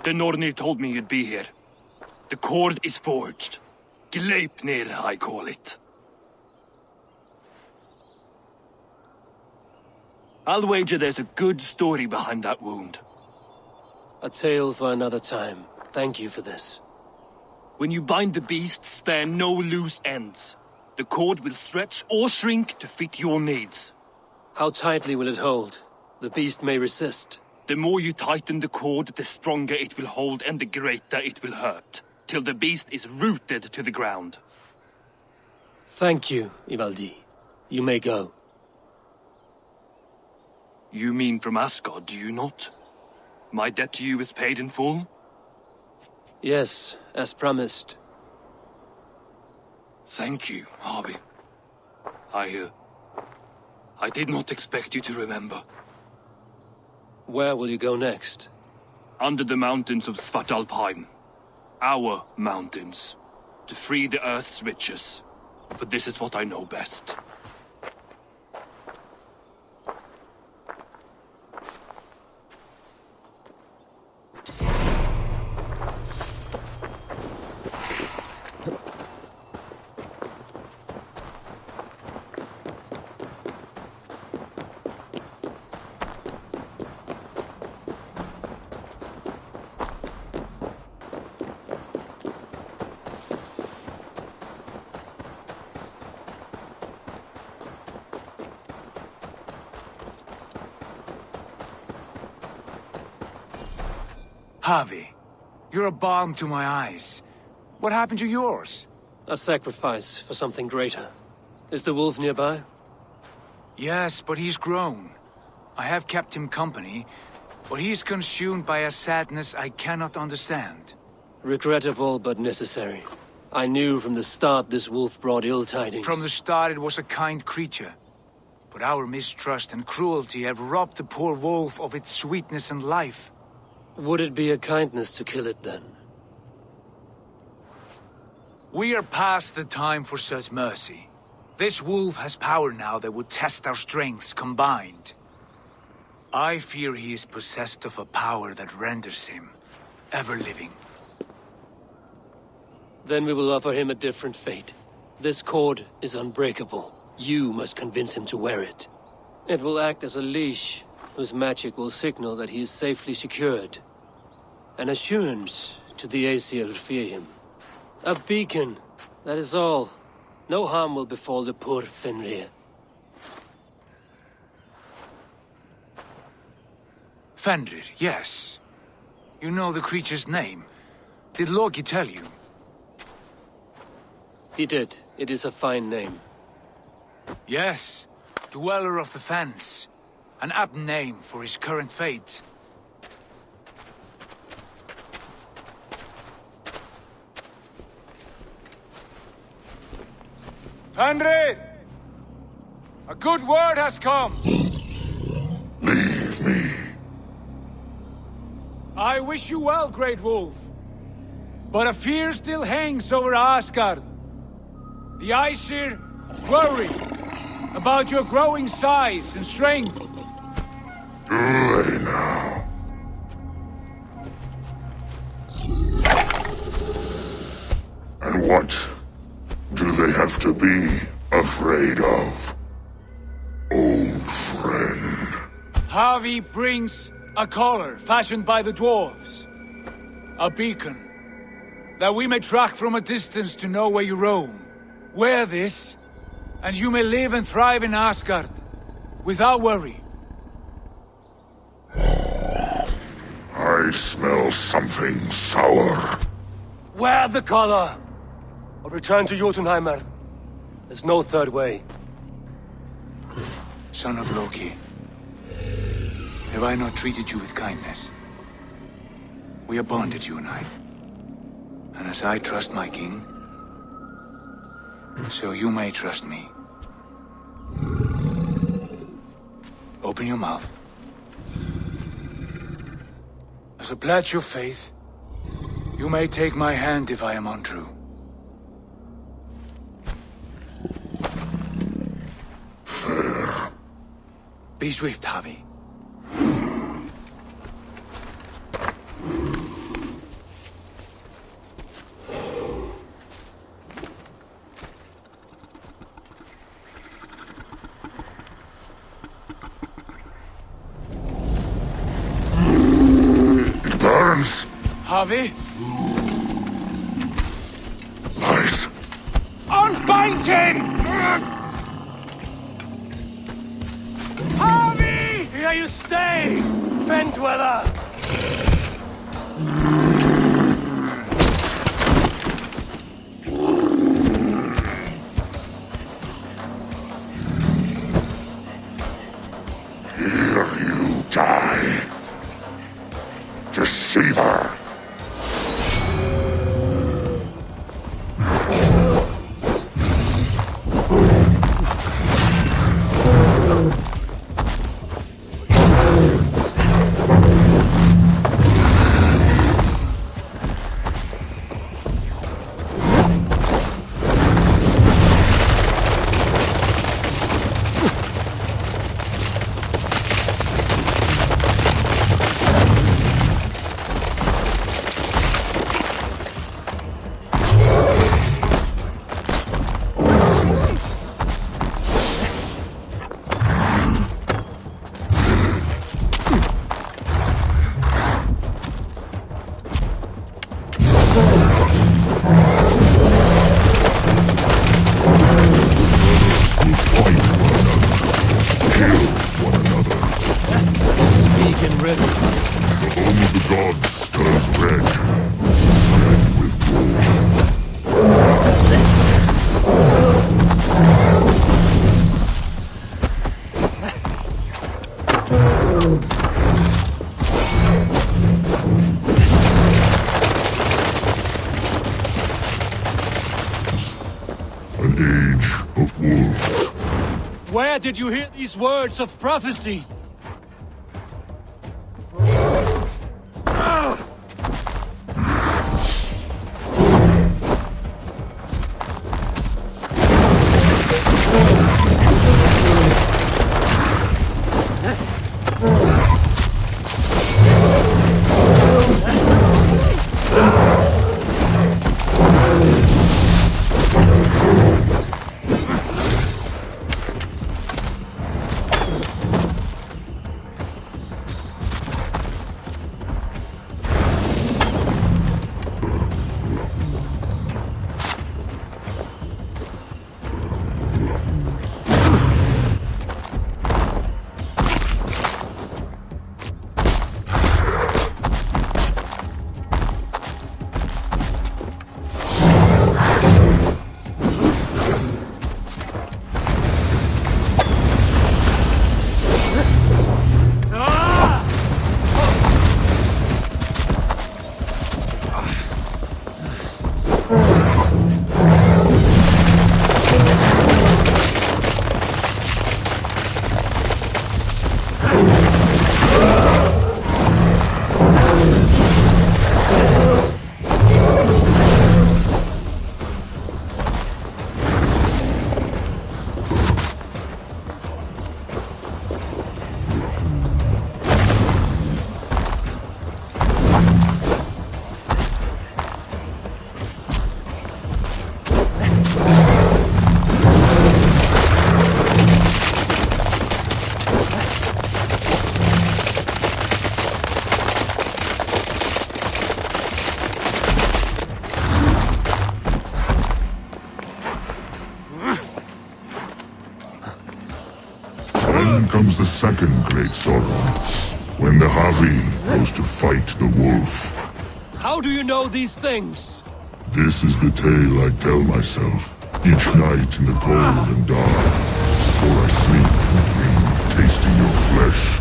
The Nornir told me you'd be here. The cord is forged. Gleipnir, I call it. I'll wager there's a good story behind that wound. A tale for another time. Thank you for this. When you bind the beast, spare no loose ends. The cord will stretch or shrink to fit your needs. How tightly will it hold? The beast may resist. The more you tighten the cord, the stronger it will hold and the greater it will hurt, till the beast is rooted to the ground. Thank you, Ivaldi. You may go. You mean from Asgard, do you not? My debt to you is paid in full? Yes, as promised. Thank you, Harvey. I did not expect you to remember. Where will you go next? Under the mountains of Svartalfheim. Our mountains. To free the Earth's riches. For this is what I know best. Harvey, you're a balm to my eyes. What happened to yours? A sacrifice for something greater. Is the wolf nearby? Yes, but he's grown. I have kept him company, but he's consumed by a sadness I cannot understand. Regrettable, but necessary. I knew from the start this wolf brought ill tidings. From the start it was a kind creature. But our mistrust and cruelty have robbed the poor wolf of its sweetness and life. Would it be a kindness to kill it then? We are past the time for such mercy. This wolf has power now that would test our strengths combined. I fear he is possessed of a power that renders him ever-living. Then we will offer him a different fate. This cord is unbreakable. You must convince him to wear it. It will act as a leash, whose magic will signal that he is safely secured. An assurance to the Aesir who fear him. A beacon, that is all. No harm will befall the poor Fenrir. Fenrir, yes. You know the creature's name. Did Loki tell you? He did. It is a fine name. Yes. Dweller of the Fens. An apt name for his current fate. Fenrir! A good word has come! Leave me. I wish you well, Great Wolf. But a fear still hangs over Asgard. The Aesir worry about your growing size and strength. Do they now? And what do they have to be afraid of? Old friend. Harvey brings a collar fashioned by the dwarves. A beacon. That we may track from a distance to know where you roam. Wear this, and you may live and thrive in Asgard. Without worry. I smell something sour. Wear the collar! Or return to Jotunheimer. There's no third way. Son of Loki. Have I not treated you with kindness? We are bonded, you and I. And as I trust my king, so you may trust me. Open your mouth. As a pledge of faith, you may take my hand if I am untrue. Fair. Be swift, Harvey. burns! Harvey? Lies! Unbind him! Harvey! Here you stay, Fen Dweller! Here you die. Deceiver! Speak in riddles. The home of the gods turns red. Red with war. An age of wolves. Where did you hear these words of prophecy? Then comes the second great sorrow, when the Havi goes to fight the wolf. How do you know these things? This is the tale I tell myself, each night in the cold and dark, before I sleep and dream of tasting your flesh.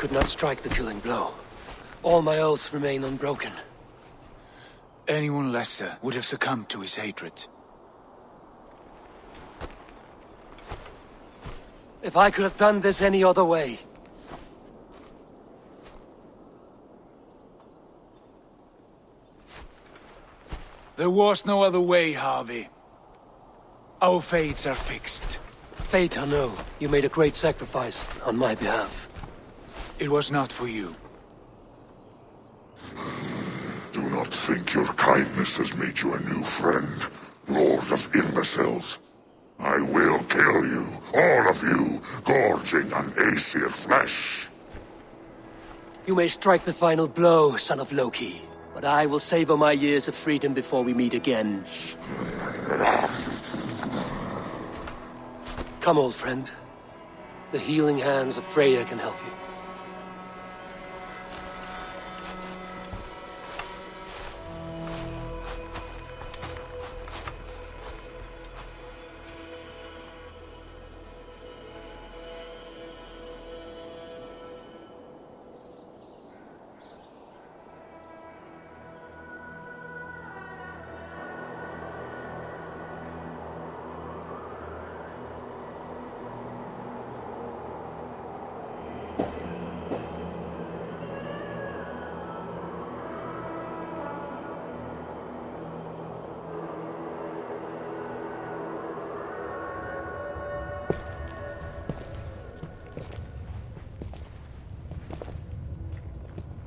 could not strike the killing blow. All my oaths remain unbroken. Anyone lesser would have succumbed to his hatred. If I could have done this any other way. There was no other way, Harvey. Our fates are fixed. Fate or no, you made a great sacrifice on my behalf. It was not for you. Do not think your kindness has made you a new friend, Lord of Imbeciles. I will kill you, all of you, gorging on Aesir flesh. You may strike the final blow, son of Loki, but I will savor my years of freedom before we meet again. Come, old friend. The healing hands of Freya can help you.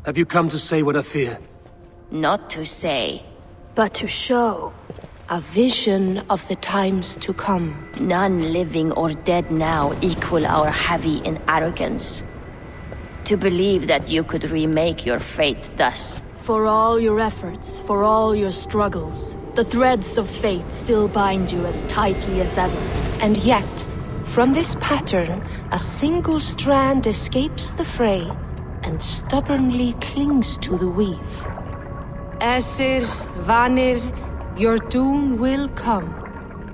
Have you come to say what I fear? Not to say, but to show a vision of the times to come. none living or dead now equal our heavy in arrogance. To believe that you could remake your fate thus. For all your efforts, for all your struggles, the threads of fate still bind you as tightly as ever. And yet, from this pattern, a single strand escapes the fray and stubbornly clings to the weave. Aesir, Vanir, your doom will come.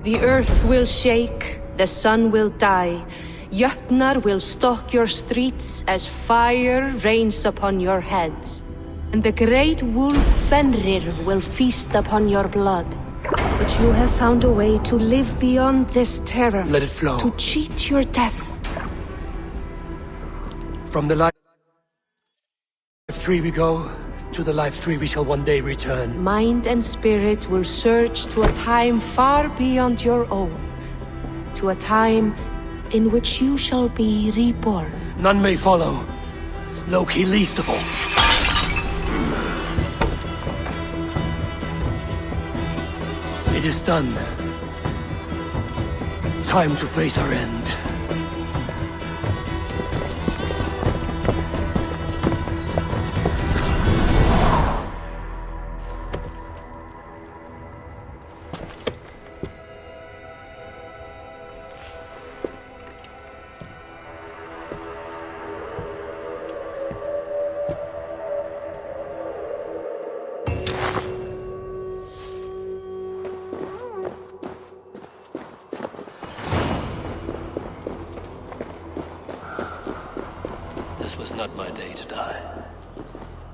The earth will shake, the sun will die, Jötnar will stalk your streets as fire rains upon your heads. And the great wolf Fenrir will feast upon your blood. But you have found a way to live beyond this terror. Let it flow. To cheat your death. From the life tree we go, to the life tree we shall one day return. Mind and spirit will surge to a time far beyond your own. To a time in which you shall be reborn. None may follow. Loki least of all. It is done. Time to face our end. This was not my day to die.